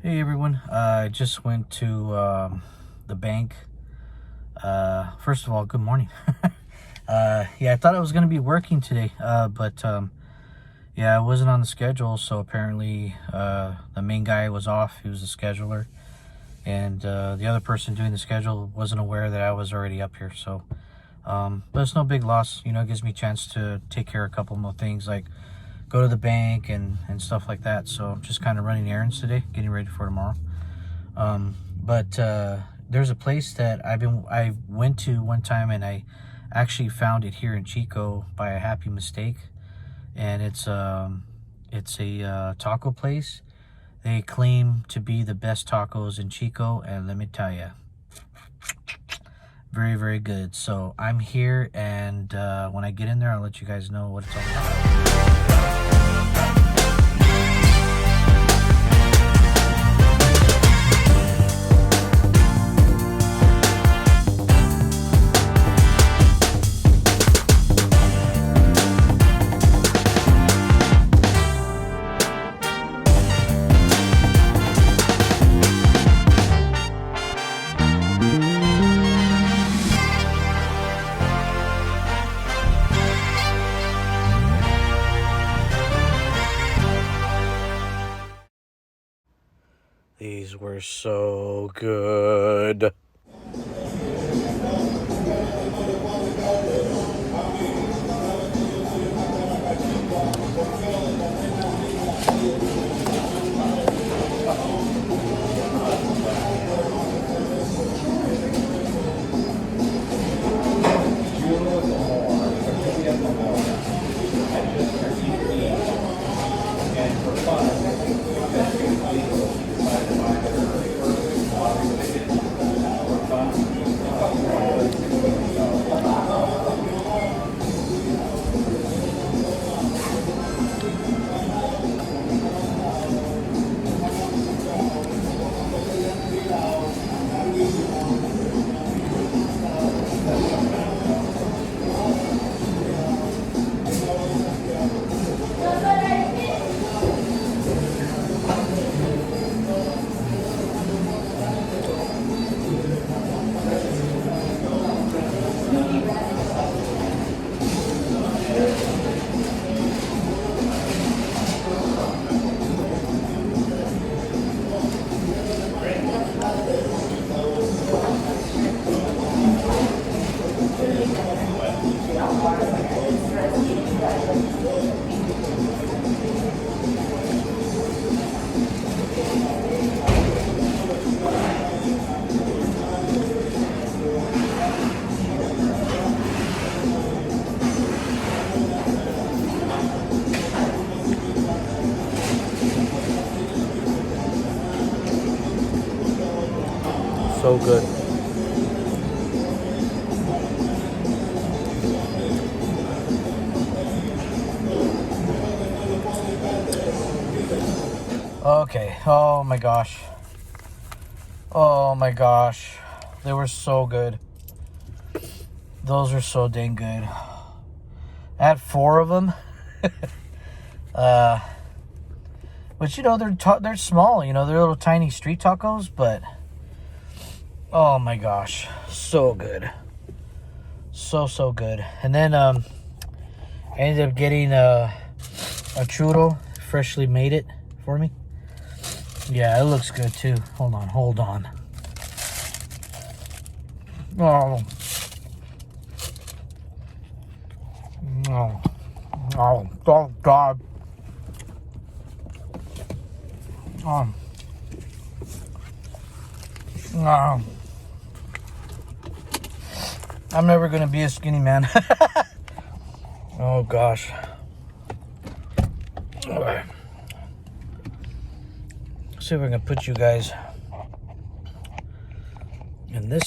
Hey everyone, I just went to the bank. First of all, good morning. Yeah, I thought I was going to be working today, but yeah, I wasn't on the schedule, so apparently the main guy was off. He was the scheduler, and the other person doing the schedule wasn't aware that I was already up here, so but it's no big loss. You know, it gives me a chance to take care of a couple more things, like go to the bank and stuff like that. So I'm just kind of running errands today, getting ready for tomorrow. But there's a place that I went to one time, and I actually found it here in Chico by a happy mistake. And it's a taco place. They claim to be the best tacos in Chico, and let me tell you, very, very good. So I'm here, and when I get in there, I'll let you guys know what it's all about. These were so good. So good. Okay. Oh my gosh. Oh my gosh. They were so good. Those are so dang good. I had 4 of them. But you know, they're small, you know, they're little tiny street tacos, but oh my gosh, so good. So good. And then I ended up getting a churro, freshly made it for me. Yeah, it looks good too. Hold on. Oh. Oh God. I'm never gonna be a skinny man. Oh gosh. All right. See if I can put you guys in this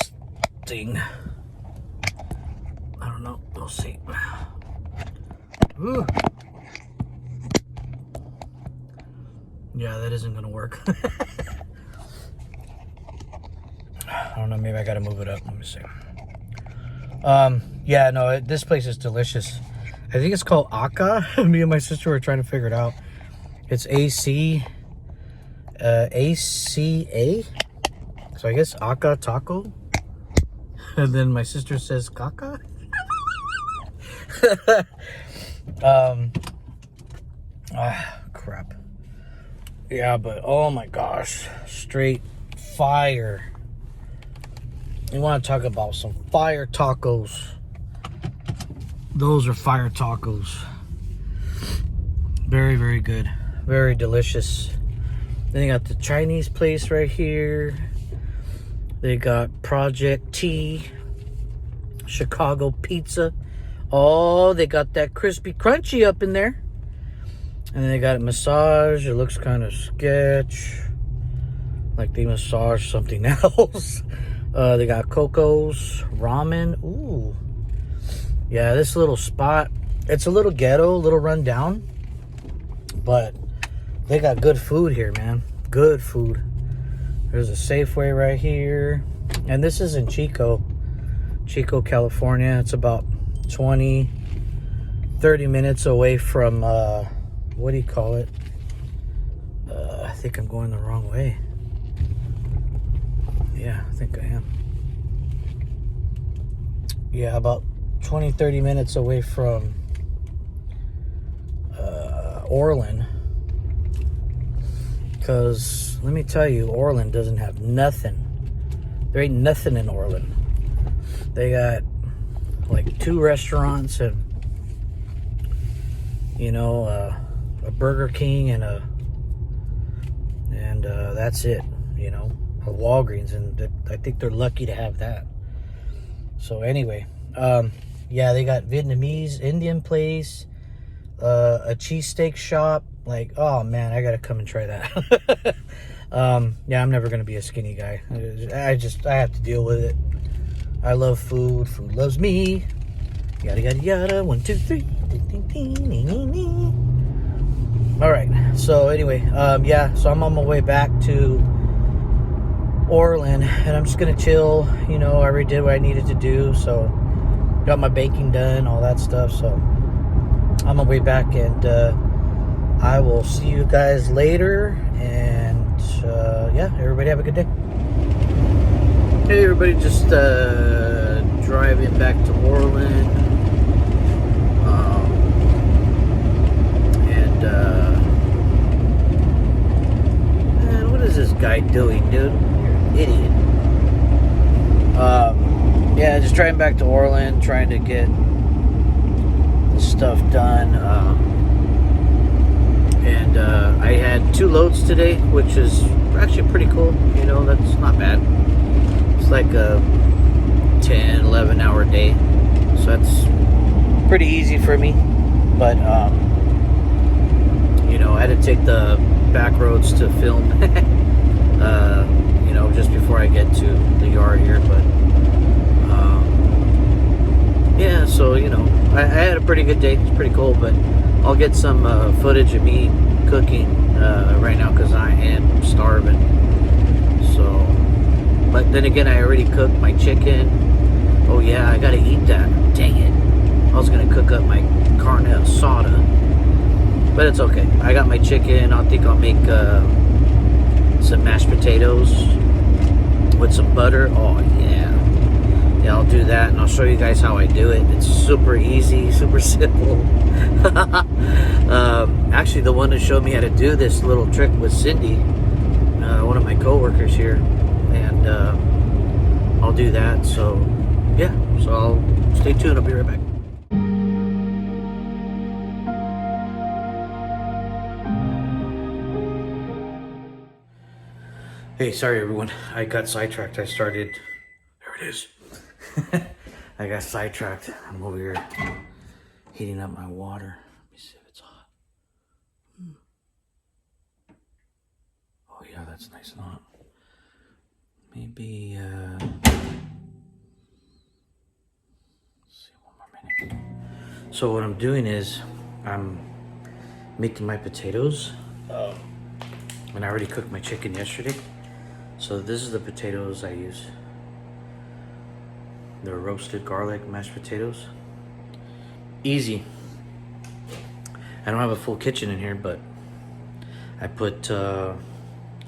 thing. I don't know. We'll see. Ooh. Yeah, that isn't gonna work. I don't know. Maybe I gotta move it up. Let me see. Yeah, no. This place is delicious. I think it's called Aka. Me and my sister were trying to figure it out. It's ACA. ACA. So I guess Aka Taco. And then my sister says caca. Crap. Yeah, but oh my gosh, straight fire. You want to talk about some fire tacos? Those are fire tacos. Very, very good. Very delicious. Then they got the Chinese place right here. They got Project T, Chicago Pizza. Oh, they got that crispy crunchy up in there. And then they got a massage. It looks kind of sketch. Like they massage something else. They got Coco's Ramen. Ooh. Yeah, this little spot, it's a little ghetto, a little run down. But they got good food here, man. Good food. There's a Safeway right here. And this is in Chico, California. It's about 20, 30 minutes away from, what do you call it? I think I'm going the wrong way. Yeah, I think I am. Yeah, about 20, 30 minutes away from Orland. Because, let me tell you, Orland doesn't have nothing. There ain't nothing in Orland. They got like 2 restaurants and, you know, a Burger King and that's it, you know, a Walgreens, and I think they're lucky to have that. So anyway, yeah, they got Vietnamese, Indian place, a cheesesteak shop. Like, oh man, I gotta come and try that. Yeah, I'm never gonna be a skinny guy. I have to deal with it. I love food. Food loves me. Yada yada yada. 1, 2, 3. All right. So anyway, yeah. So I'm on my way back to Orland, and I'm just gonna chill. You know, I already did what I needed to do. So got my baking done, all that stuff. So I'm on my way back, and I will see you guys later. And yeah, everybody have a good day. Hey everybody, just driving back to Orland. Man, what is this guy doing, dude? You're an idiot. Yeah, just driving back to Orland, trying to get stuff done. And I had 2 loads today, which is actually pretty cool. You know, that's not bad. It's like a 10, 11 hour day. So that's pretty easy for me. But, you know, I had to take the back roads to film, you know, just before I get to the yard here. But, yeah, so, you know, I had a pretty good day. It's pretty cool, but I'll get some footage of me cooking right now because I am starving. So, but then again, I already cooked my chicken. Oh yeah, I gotta eat that. Dang it. I was gonna cook up my carne asada, but it's okay. I got my chicken. I think I'll make some mashed potatoes with some butter. Oh yeah. Yeah, I'll do that, and I'll show you guys how I do it. It's super easy, super simple. Actually, the one that showed me how to do this little trick was Cindy, one of my co-workers here, and I'll do that. So yeah, so I'll stay tuned. I'll be right back. Hey, sorry everyone, I got sidetracked. There it is. I got sidetracked. I'm over here heating up my water. Let me see if it's hot. Oh yeah, that's nice and hot. Maybe let's see, 1 more minute. So what I'm doing is I'm making my potatoes. And I already cooked my chicken yesterday. So this is the potatoes I use. They're roasted garlic mashed potatoes. Easy. I don't have a full kitchen in here, but I put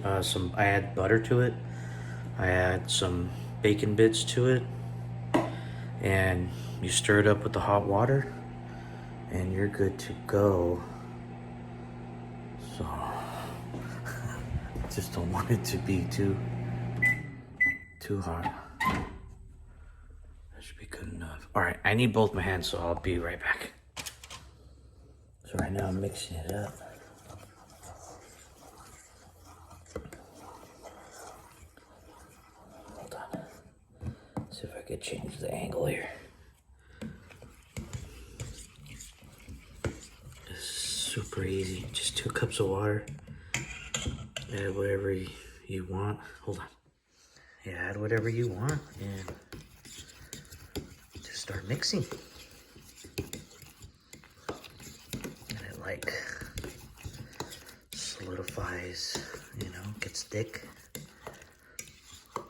I add butter to it. I add some bacon bits to it, and you stir it up with the hot water, and you're good to go. So, just don't want it to be too hot. That should be good enough. All right, I need both my hands, so I'll be right back. So right now I'm mixing it up. Hold on. See if I could change the angle here. This is super easy. Just 2 cups of water. Add whatever you want. Hold on. Yeah, add whatever you want and just start mixing. And it like solidifies, gets thick. A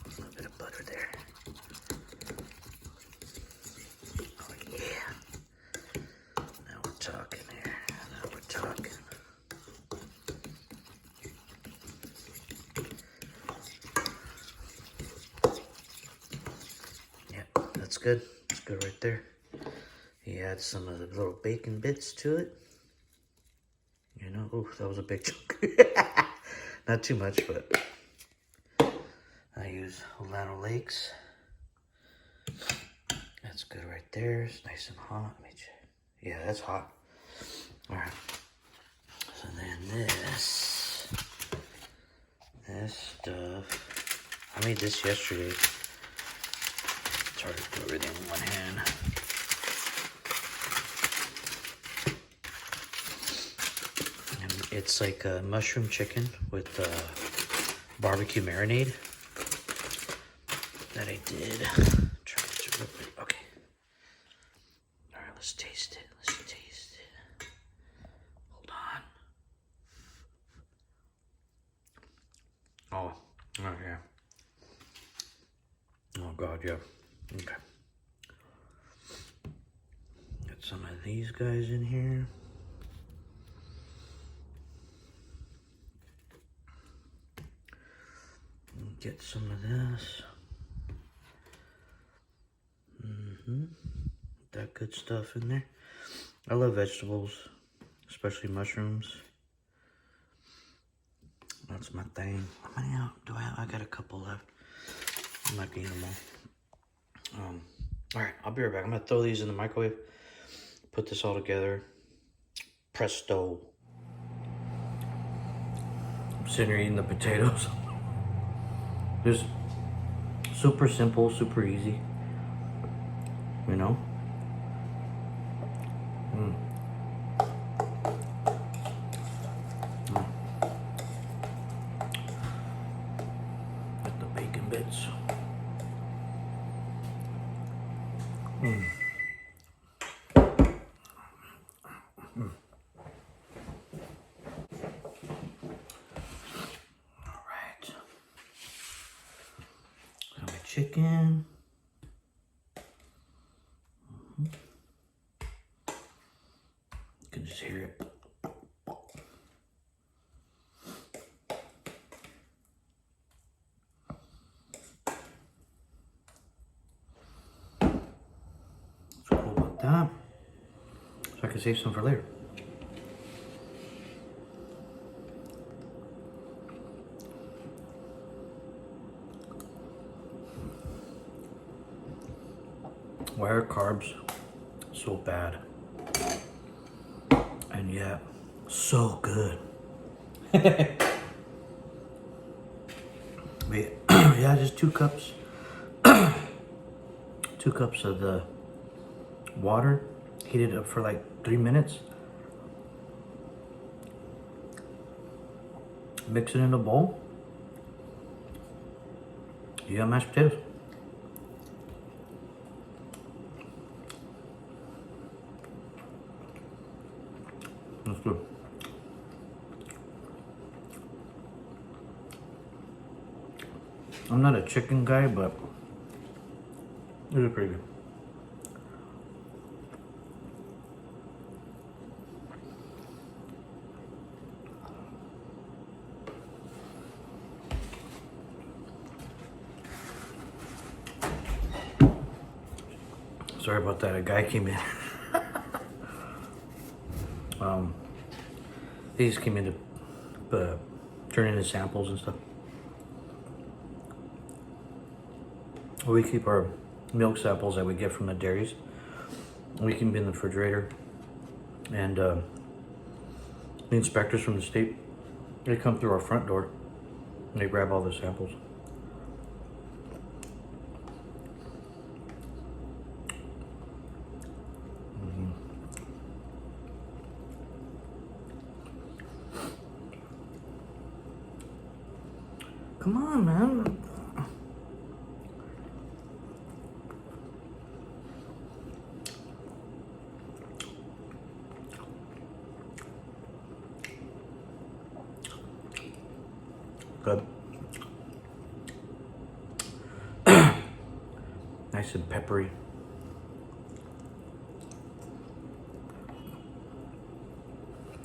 little bit of butter there. Oh yeah. Now we're talking here. Now we're talking. That's good. That's good right there. You add some of the little bacon bits to it. Oh, that was a big chunk. Not too much, but I use Olano Lakes. That's good right there. It's nice and hot. Yeah, that's hot. All right. So then this stuff. I made this yesterday. It's hard to do everything in one hand. And it's like a mushroom chicken with barbecue marinade that I did. Try it real quick. Okay. All right, let's taste it. Let's taste it. Hold on. Oh yeah. Oh God, yeah. Okay. Got some of these guys in here. Get some of this. That good stuff in there. I love vegetables, especially mushrooms. That's my thing. How many out do I have? I got a couple left. I might be in them all. All right, I'll be right back. I'm gonna throw these in the microwave, put this all together. Presto. I'm sitting here eating the potatoes. Just super simple, super easy. With the bacon bits. All right. Got my chicken. You can just hear it. What's cool about that? So I can save some for later. Why are carbs so bad? And yet, so good. Yeah, just 2 cups. 2 cups of the water. Heat it up for like 3 minutes. Mix it in a bowl. You got mashed potatoes. That's good. I'm not a chicken guy, but it is pretty good. Sorry about that. A guy came in. He just came in to turn in his samples and stuff. We keep our milk samples that we get from the dairies. We keep them in the refrigerator. And the inspectors from the state, they come through our front door and they grab all the samples. Come on, man. Good. Nice and peppery.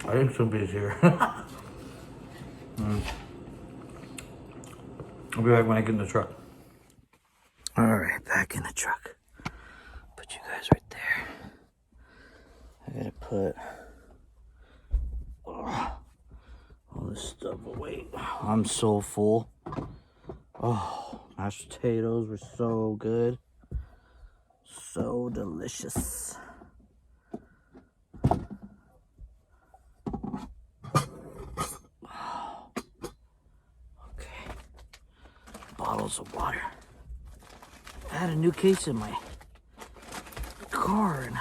I think somebody's here. I'll be back when I get in the truck. All right, back in the truck. Put you guys right there. I gotta put all this stuff away. I'm so full. Oh, mashed potatoes were so good. So delicious. Bottles of water. I had a new case in my car and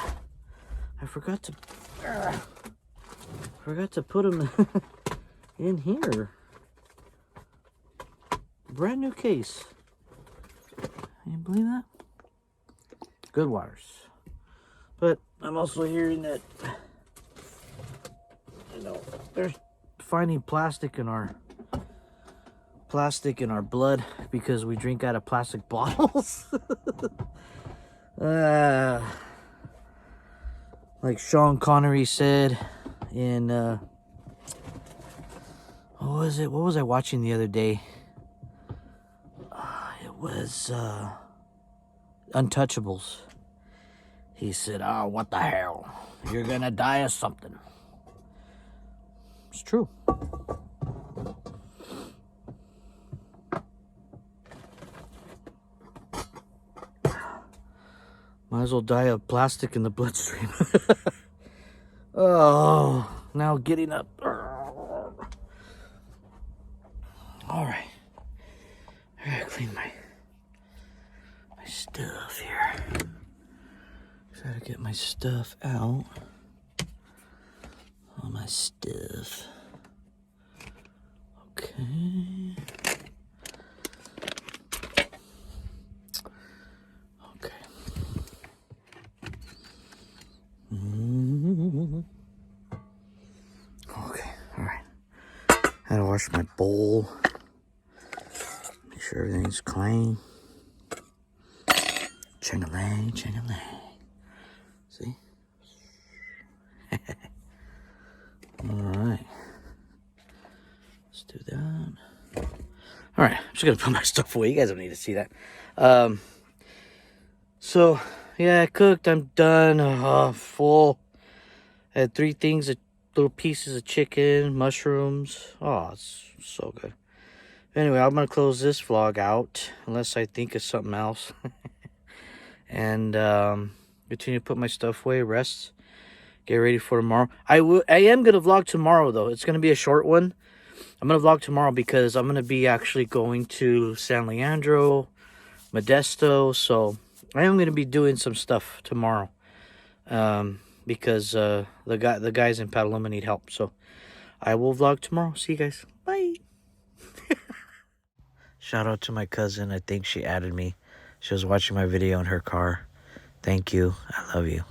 I forgot to put them in here. Brand new case. Can you believe that? Good waters. But I'm also hearing that, you know, they're finding plastic in our blood because we drink out of plastic bottles. Like Sean Connery said in what was I watching the other day? It was Untouchables. He said, "Oh, what the hell? You're gonna die of something." It's true. Might as well die of plastic in the bloodstream. Oh, now getting up. All right. I gotta clean my stuff here. Try to get my stuff out. All my stuff. Okay. Okay, all right. I gotta wash my bowl. Make sure everything's clean. Ching-a-lang, ching-a-lang. See? All right. Let's do that. All right, I'm just gonna put my stuff away. You guys don't need to see that. So, yeah, I cooked. I'm done. Full. I had 3 things, little pieces of chicken, mushrooms. Oh, it's so good. Anyway, I'm going to close this vlog out unless I think of something else. And continue to put my stuff away, rest, get ready for tomorrow. I am going to vlog tomorrow, though. It's going to be a short one. I'm going to vlog tomorrow because I'm going to be actually going to San Leandro, Modesto. So I am going to be doing some stuff tomorrow. Because the guys in Petaluma need help. So I will vlog tomorrow. See you guys. Bye. Shout out to my cousin. I think she added me. She was watching my video in her car. Thank you. I love you.